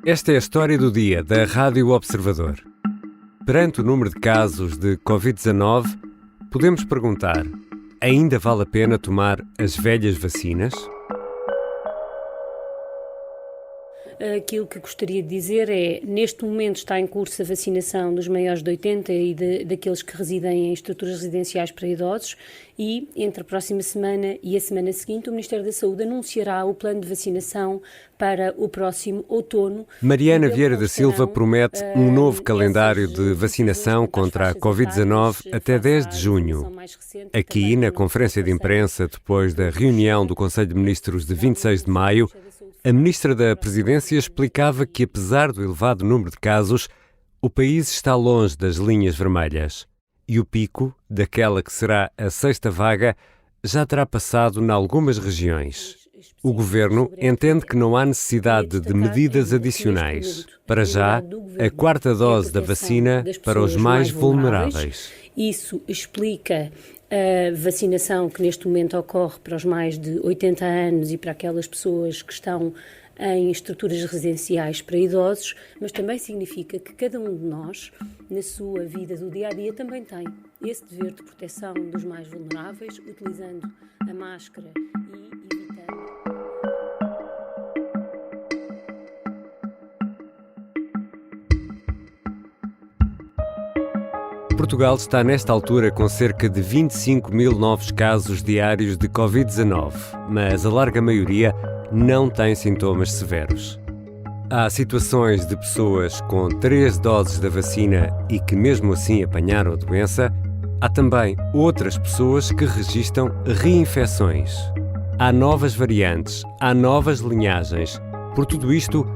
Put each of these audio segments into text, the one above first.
Esta é a história do dia da Rádio Observador. Perante o número de casos de Covid-19, podemos perguntar: ainda vale a pena tomar as velhas vacinas? Aquilo que gostaria de dizer é, neste momento está em curso a vacinação dos maiores de 80 e daqueles que residem em estruturas residenciais para idosos e, entre a próxima semana e a semana seguinte, o Ministério da Saúde anunciará o plano de vacinação para o próximo outono. Mariana Vieira da Silva promete um novo calendário de vacinação contra a Covid-19 até 10 de junho. Aqui, na conferência de imprensa, depois da reunião do Conselho de Ministros de 26 de maio, a Ministra da Presidência explicava que, apesar do elevado número de casos, o país está longe das linhas vermelhas e o pico daquela que será a sexta vaga já terá passado em algumas regiões. O Governo entende que não há necessidade de medidas adicionais. Para já, a quarta dose da vacina para os mais vulneráveis. Isso explica a vacinação que neste momento ocorre para os mais de 80 anos e para aquelas pessoas que estão em estruturas residenciais para idosos, mas também significa que cada um de nós, na sua vida do dia-a-dia, também tem esse dever de proteção dos mais vulneráveis, utilizando a máscara e evitando... Portugal está nesta altura com cerca de 25 mil novos casos diários de Covid-19, mas a larga maioria não tem sintomas severos. Há situações de pessoas com 3 doses da vacina e que mesmo assim apanharam a doença. Há também outras pessoas que registram reinfecções. Há novas variantes, há novas linhagens. Por tudo isto,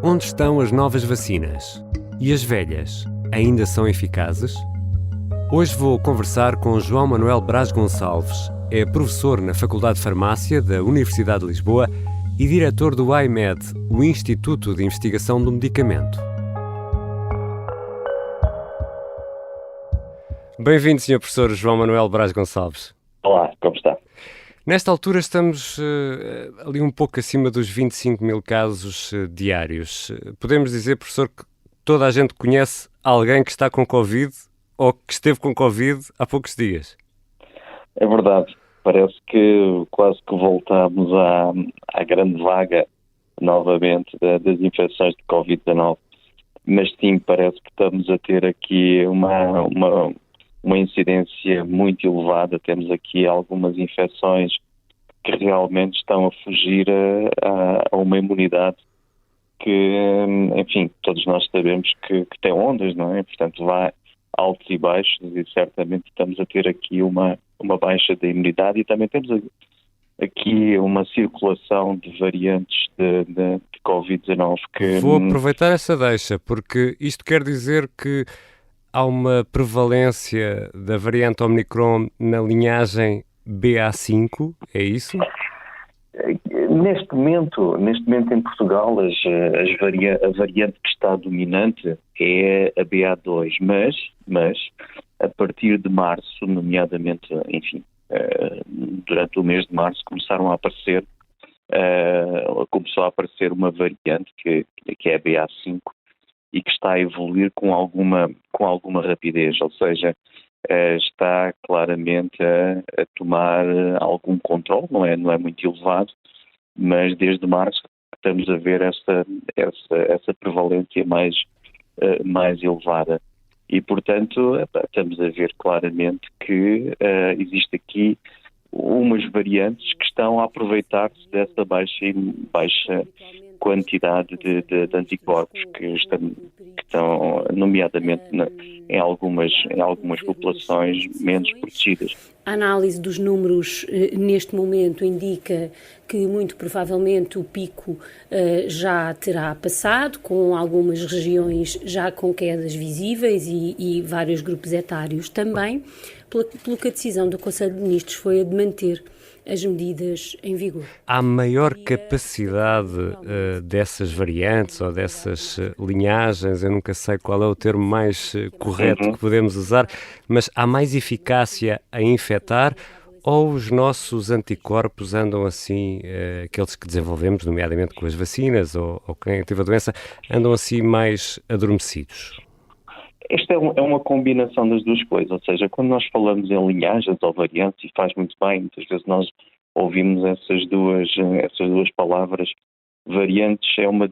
onde estão as novas vacinas? E as velhas, ainda são eficazes? Hoje vou conversar com João Manuel Braz Gonçalves. É professor na Faculdade de Farmácia da Universidade de Lisboa e diretor do IMED, o Instituto de Investigação do Medicamento. Bem-vindo, Sr. Professor João Manuel Braz Gonçalves. Olá, como está? Nesta altura estamos ali um pouco acima dos 25 mil casos diários. Podemos dizer, professor, que toda a gente conhece alguém que está com Covid ou que esteve com Covid há poucos dias? É verdade. Parece que quase que voltamos à grande vaga novamente das infecções de Covid-19. Mas sim, parece que estamos a ter aqui uma incidência muito elevada. Temos aqui algumas infecções que realmente estão a fugir a uma imunidade que, enfim, todos nós sabemos que tem ondas, não é? Portanto, vai altos e baixos e certamente estamos a ter aqui uma baixa da imunidade e também temos aqui uma circulação de variantes de Covid-19 que... Vou aproveitar essa deixa, porque isto quer dizer que há uma prevalência da variante Omicron na linhagem BA5, é isso? Neste momento em Portugal, a variante que está dominante é a BA2, mas a partir de março, nomeadamente, enfim, durante o mês de março, começou a aparecer uma variante que é a BA5 e que está a evoluir com alguma rapidez, ou seja, está claramente a tomar algum controle, não é muito elevado, mas desde março estamos a ver essa prevalência mais elevada. E, portanto, estamos a ver claramente que existe aqui umas variantes que estão a aproveitar-se dessa baixa quantidade de anticorpos que estão nomeadamente em algumas populações menos protegidas. A análise dos números neste momento indica que muito provavelmente o pico já terá passado, com algumas regiões já com quedas visíveis e vários grupos etários também, pelo que a decisão do Conselho de Ministros foi a de manter as medidas em vigor. Há maior capacidade dessas variantes ou dessas linhagens, eu nunca sei qual é o termo mais correto que podemos usar, mas há mais eficácia a infectar ou os nossos anticorpos andam assim, aqueles que desenvolvemos, nomeadamente com as vacinas, ou quem teve a doença, andam assim mais adormecidos? Esta é uma combinação das duas coisas, ou seja, quando nós falamos em linhagens ou variantes, e faz muito bem, muitas vezes nós ouvimos essas duas palavras. Variantes é uma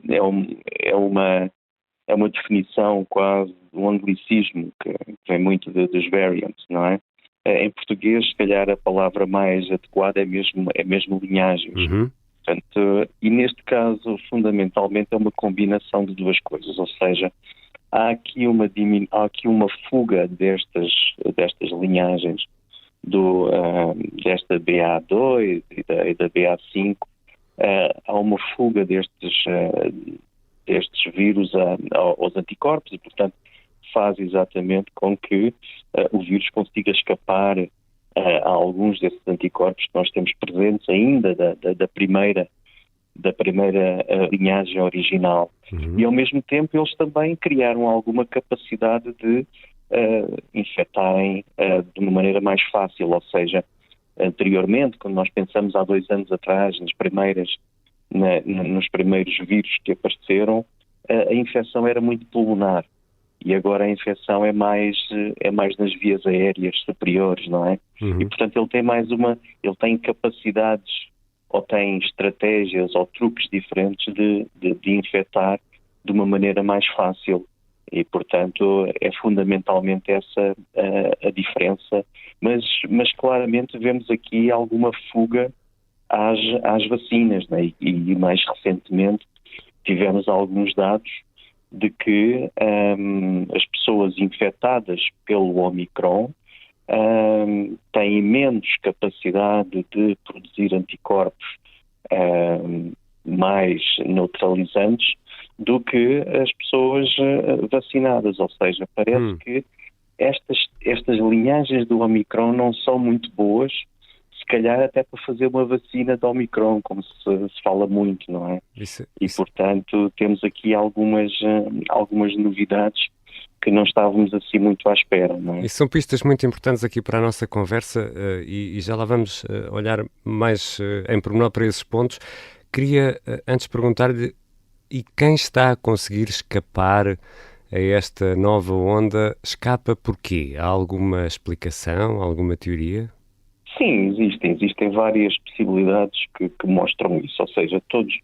definição quase um anglicismo que vem muito dos variants, não é? Em português, se calhar, a palavra mais adequada é mesmo linhagens. Uhum. Portanto, e neste caso, fundamentalmente, é uma combinação de duas coisas, ou seja, há aqui uma fuga destas linhagens desta BA2 e da BA5, há uma fuga destes vírus aos anticorpos e, portanto, faz exatamente com que o vírus consiga escapar a alguns desses anticorpos que nós temos presentes ainda da primeira linhagem original. Uhum. E, ao mesmo tempo, eles também criaram alguma capacidade de infectarem de uma maneira mais fácil, ou seja, anteriormente, quando nós pensamos há 2 anos atrás, nos primeiros vírus que apareceram, a infecção era muito pulmonar. E agora a infecção é mais nas vias aéreas superiores, não é? Uhum. E, portanto, ele tem capacidades ou tem estratégias ou truques diferentes de infectar de uma maneira mais fácil. E, portanto, é fundamentalmente essa a diferença. Mas claramente vemos aqui alguma fuga às vacinas, né? E mais recentemente tivemos alguns dados de que as pessoas infectadas pelo Omicron têm menos capacidade de produzir anticorpos mais neutralizantes do que as pessoas vacinadas. Ou seja, parece que estas linhagens do Omicron não são muito boas, se calhar até para fazer uma vacina do Omicron, como se fala muito, não é? E, portanto, temos aqui algumas novidades que não estávamos assim muito à espera, não é? E são pistas muito importantes aqui para a nossa conversa e já lá vamos olhar mais em pormenor para esses pontos. Queria antes perguntar-lhe, e quem está a conseguir escapar a esta nova onda, escapa porquê? Há alguma explicação, alguma teoria? Sim, existem várias possibilidades que mostram isso, ou seja, todos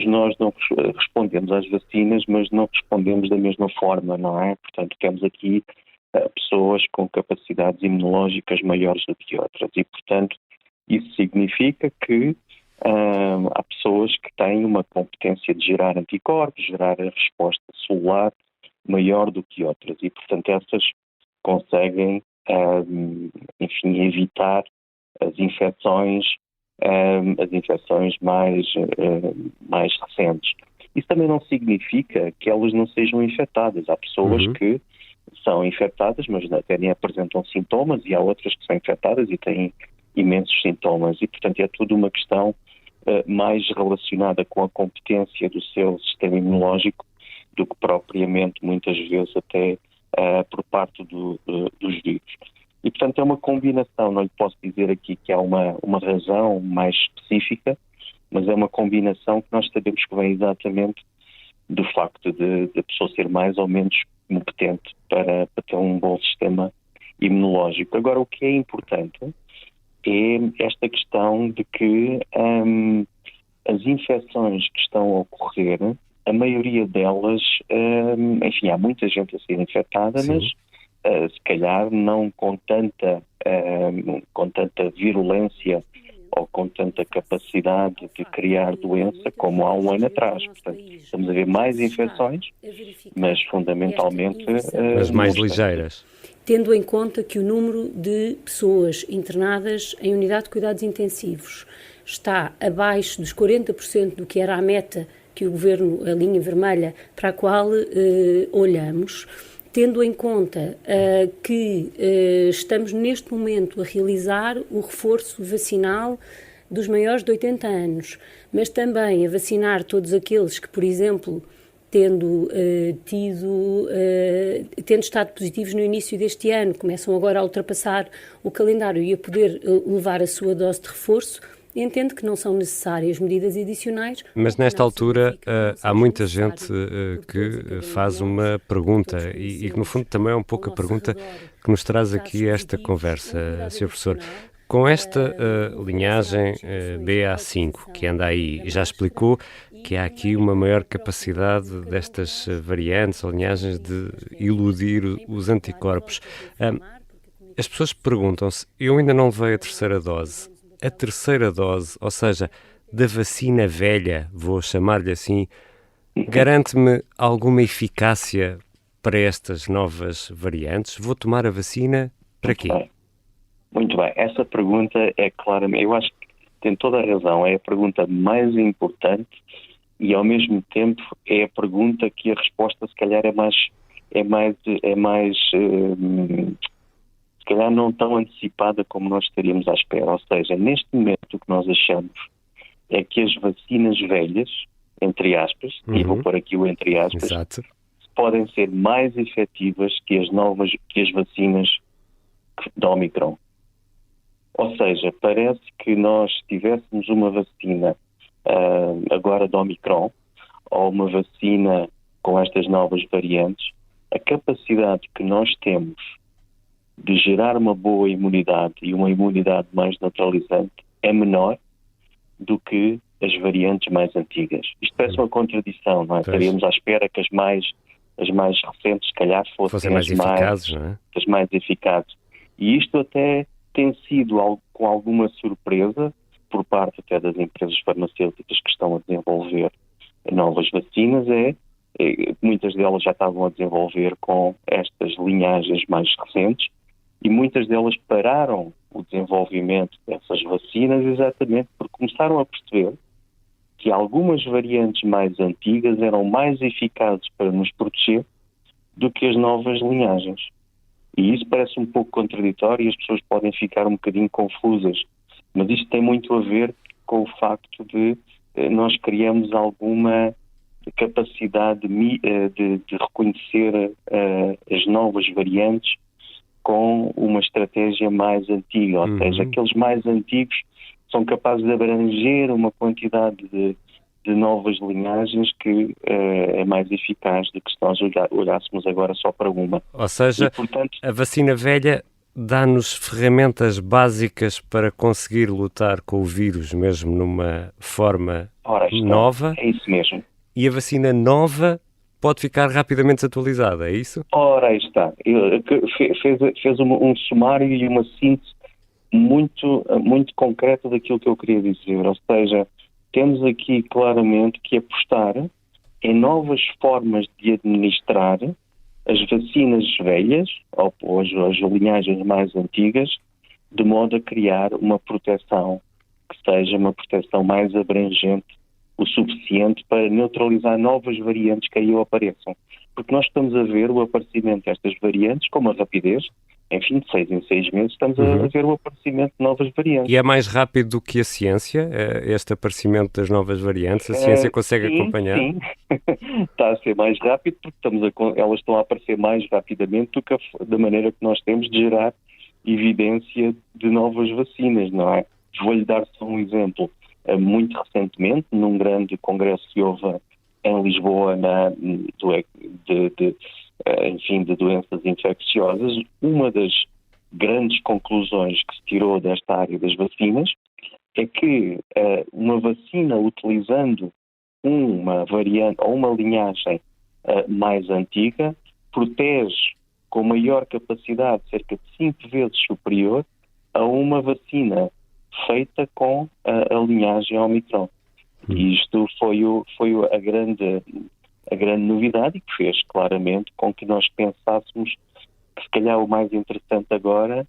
nós não respondemos às vacinas, mas não respondemos da mesma forma, não é? Portanto, temos aqui pessoas com capacidades imunológicas maiores do que outras e, portanto, isso significa que há pessoas que têm uma competência de gerar anticorpos, gerar a resposta celular maior do que outras e, portanto, essas conseguem, enfim, evitar as infecções mais recentes. Isso também não significa que elas não sejam infectadas. Há pessoas que são infectadas, mas até nem apresentam sintomas, e há outras que são infectadas e têm imensos sintomas. E, portanto, é tudo uma questão mais relacionada com a competência do seu sistema imunológico do que propriamente, muitas vezes, até por parte dos vírus. E, portanto, é uma combinação. Não lhe posso dizer aqui que há uma razão mais específica, mas é uma combinação que nós sabemos que vem exatamente do facto de a pessoa ser mais ou menos competente para ter um bom sistema imunológico. Agora, o que é importante é esta questão de que as infecções que estão a ocorrer, a maioria delas, enfim, há muita gente a ser infectada, Sim. mas se calhar não com tanta virulência ou com tanta capacidade de criar doença como há um ano atrás. Portanto, estamos a ver mais infecções, mas fundamentalmente... Mas mais ligeiras. Tendo em conta que o número de pessoas internadas em unidade de cuidados intensivos está abaixo dos 40% do que era a meta que o Governo, a linha vermelha para a qual olhamos, tendo em conta que estamos neste momento a realizar o reforço vacinal dos maiores de 80 anos, mas também a vacinar todos aqueles que, por exemplo, tendo estado positivos no início deste ano, começam agora a ultrapassar o calendário e a poder levar a sua dose de reforço, entendo que não são necessárias medidas adicionais. Mas nesta altura há muita gente que faz uma pergunta e que no fundo também é um pouco a pergunta que nos traz aqui esta conversa, Sr. Professor. Com esta linhagem BA5 que anda aí, já explicou que há aqui uma maior capacidade destas variantes ou linhagens de iludir os anticorpos. As pessoas perguntam-se, eu ainda não levei a terceira dose. A terceira dose, ou seja, da vacina velha, vou chamar-lhe assim, garante-me alguma eficácia para estas novas variantes? Vou tomar a vacina para quê? Muito bem. Essa pergunta é claramente, eu acho que tem toda a razão, é a pergunta mais importante e ao mesmo tempo é a pergunta que a resposta se calhar é mais se calhar não tão antecipada como nós estaríamos à espera. Ou seja, neste momento o que nós achamos é que as vacinas velhas, entre aspas, e vou pôr aqui o entre aspas, Exato, podem ser mais efetivas que as vacinas da Omicron. Ou seja, parece que nós tivéssemos uma vacina agora da Omicron ou uma vacina com estas novas variantes, a capacidade que nós temos de gerar uma boa imunidade e uma imunidade mais neutralizante é menor do que as variantes mais antigas. Isto parece uma contradição, não é? Estaríamos à espera que as mais recentes, se calhar, fossem mais eficazes, não é? As mais eficazes. E isto até tem sido com alguma surpresa por parte até das empresas farmacêuticas que estão a desenvolver novas vacinas, muitas delas já estavam a desenvolver com estas linhagens mais recentes e muitas delas pararam o desenvolvimento dessas vacinas exatamente porque começaram a perceber que algumas variantes mais antigas eram mais eficazes para nos proteger do que as novas linhagens. E isso parece um pouco contraditório e as pessoas podem ficar um bocadinho confusas. Mas isto tem muito a ver com o facto de nós criamos alguma capacidade de reconhecer as novas variantes com uma estratégia mais antiga. Ou seja, aqueles mais antigos são capazes de abranger uma quantidade de novas linhagens que é mais eficaz do que se nós olhássemos agora só para uma. Ou seja, e, portanto, a vacina velha dá-nos ferramentas básicas para conseguir lutar com o vírus, mesmo numa forma nova. É isso mesmo. E a vacina nova pode ficar rapidamente desatualizada, é isso? Ora, aí está. Fez um sumário e uma síntese muito, muito concreta daquilo que eu queria dizer. Ou seja, temos aqui claramente que apostar em novas formas de administrar as vacinas velhas, ou as linhagens mais antigas, de modo a criar uma proteção que seja uma proteção mais abrangente o suficiente para neutralizar novas variantes que aí apareçam. Porque nós estamos a ver o aparecimento destas variantes com uma rapidez, enfim, de 6 em 6 meses estamos a ver o aparecimento de novas variantes. E é mais rápido do que a ciência, este aparecimento das novas variantes? A ciência consegue acompanhar? Sim, está a ser mais rápido porque elas estão a aparecer mais rapidamente do que da maneira que nós temos de gerar evidência de novas vacinas, não é? Vou-lhe dar só um exemplo. Muito recentemente, num grande congresso que houve em Lisboa de doenças infecciosas, uma das grandes conclusões que se tirou desta área das vacinas é que uma vacina utilizando uma variante ou uma linhagem mais antiga protege com maior capacidade, cerca de 5 vezes superior, a uma vacina feita com a linhagem Omicron. E isto foi a grande novidade e que fez claramente com que nós pensássemos que se calhar o mais interessante agora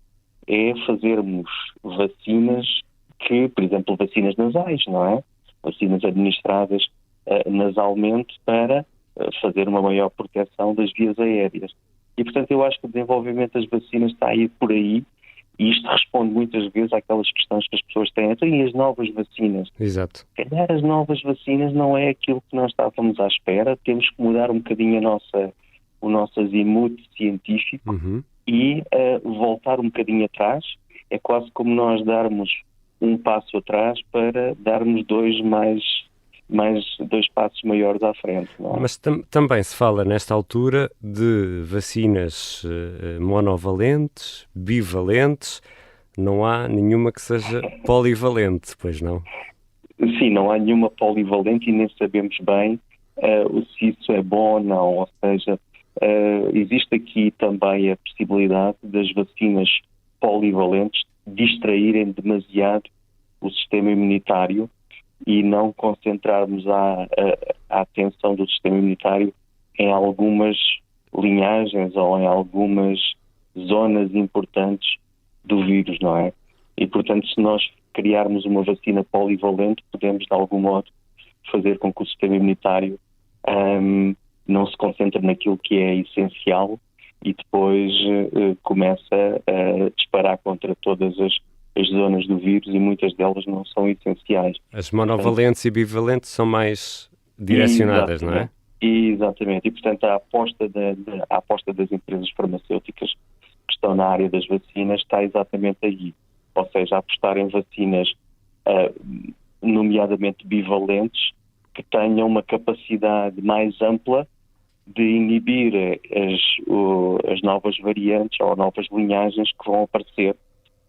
é fazermos vacinas por exemplo, vacinas nasais, não é? Vacinas administradas nasalmente para fazer uma maior proteção das vias aéreas. E, portanto, eu acho que o desenvolvimento das vacinas está a ir por aí E isto responde muitas vezes àquelas questões que as pessoas têm. Então, e as novas vacinas? Exato. Se calhar as novas vacinas não é aquilo que nós estávamos à espera. Temos que mudar um bocadinho o nosso azimute científico e voltar um bocadinho atrás. É quase como nós darmos um passo atrás para darmos dois passos maiores à frente. Não é? Mas também se fala, nesta altura, de vacinas monovalentes, bivalentes. Não há nenhuma que seja polivalente, pois não? Sim, não há nenhuma polivalente e nem sabemos bem se isso é bom ou não. Ou seja, existe aqui também a possibilidade das vacinas polivalentes distraírem demasiado o sistema imunitário e não concentrarmos a atenção do sistema imunitário em algumas linhagens ou em algumas zonas importantes do vírus, não é? E, portanto, se nós criarmos uma vacina polivalente, podemos, de algum modo, fazer com que o sistema imunitário não se concentre naquilo que é essencial e depois começa a disparar contra todas as zonas do vírus e muitas delas não são essenciais. As monovalentes e bivalentes são mais direcionadas, não é? Exatamente. E, portanto, a aposta das empresas farmacêuticas que estão na área das vacinas está exatamente aí. Ou seja, apostar em vacinas nomeadamente bivalentes que tenham uma capacidade mais ampla de inibir as novas variantes ou novas linhagens que vão aparecer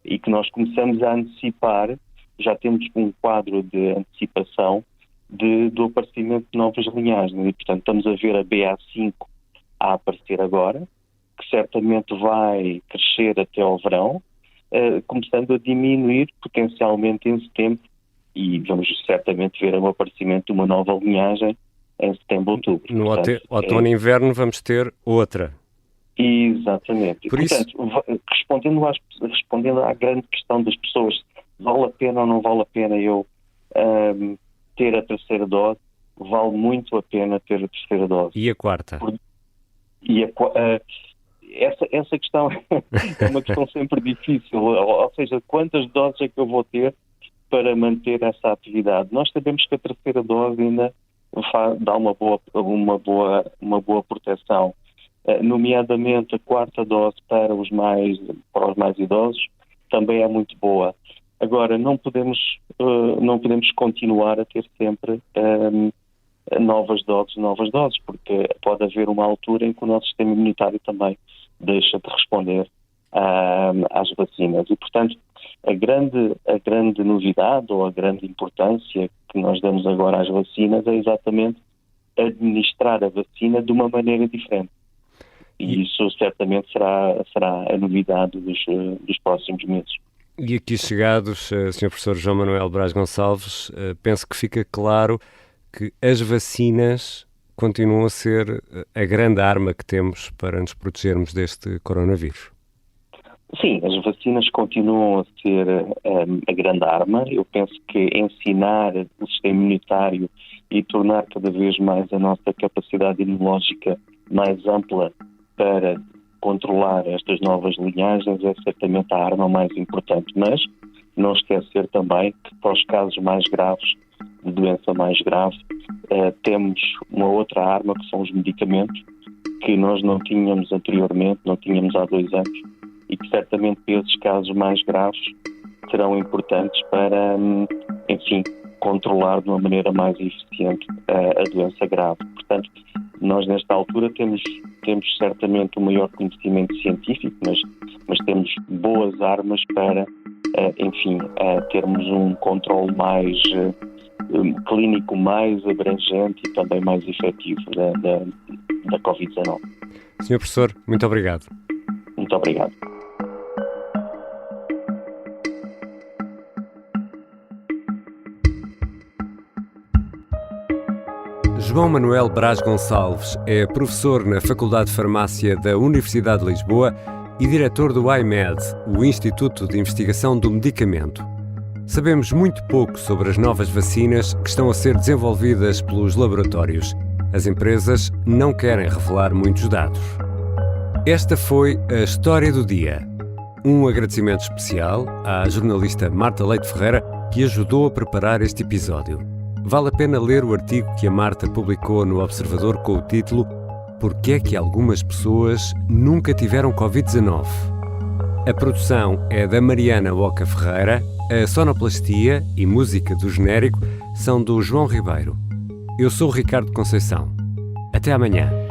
e que nós começamos a antecipar, já temos um quadro de antecipação do aparecimento de novas linhagens e, portanto, estamos a ver a BA5 a aparecer agora, que certamente vai crescer até ao verão, começando a diminuir potencialmente em setembro e vamos certamente ver o aparecimento de uma nova linhagem em setembro, outubro. No outono e inverno vamos ter outra. Exatamente. Por portanto, respondendo à grande questão das pessoas, vale a pena ou não vale a pena eu ter a terceira dose? Vale muito a pena ter a terceira dose. E a quarta? Essa questão é uma questão sempre difícil, ou seja, quantas doses é que eu vou ter para manter essa atividade? Nós sabemos que a terceira dose ainda dá uma boa proteção, nomeadamente a quarta dose para os mais idosos também é muito boa. Agora, não podemos continuar a ter sempre novas doses, porque pode haver uma altura em que o nosso sistema imunitário também deixa de responder às vacinas. E, portanto, a grande novidade ou a grande importância que nós damos agora às vacinas é exatamente administrar a vacina de uma maneira diferente. E isso certamente será a novidade dos próximos meses. E aqui chegados, Sr. Professor João Manuel Braz Gonçalves, penso que fica claro que as vacinas continuam a ser a grande arma que temos para nos protegermos deste coronavírus. Sim, as vacinas continuam a ser a grande arma. Eu penso que ensinar o sistema imunitário e tornar cada vez mais a nossa capacidade imunológica mais ampla para controlar estas novas linhagens é certamente a arma mais importante. Mas não esquecer também que para os casos mais graves, de doença mais grave, temos uma outra arma que são os medicamentos, que nós não tínhamos anteriormente, não tínhamos há 2 anos, e que certamente para esses casos mais graves serão importantes para, enfim, controlar de uma maneira mais eficiente a doença grave. Portanto, nós nesta altura temos certamente um maior conhecimento científico, mas temos boas armas para, enfim, termos um controle mais clínico mais abrangente e também mais efetivo da Covid-19. Sr. Professor, muito obrigado. Muito obrigado. João Manuel Braz Gonçalves é professor na Faculdade de Farmácia da Universidade de Lisboa e diretor do IMED, o Instituto de Investigação do Medicamento. Sabemos muito pouco sobre as novas vacinas que estão a ser desenvolvidas pelos laboratórios. As empresas não querem revelar muitos dados. Esta foi a História do Dia. Um agradecimento especial à jornalista Marta Leite Ferreira, que ajudou a preparar este episódio. Vale a pena ler o artigo que a Marta publicou no Observador com o título "Porque é que algumas pessoas nunca tiveram Covid-19?". A produção é da Mariana Oca Ferreira, a sonoplastia e música do genérico são do João Ribeiro. Eu sou o Ricardo Conceição. Até amanhã.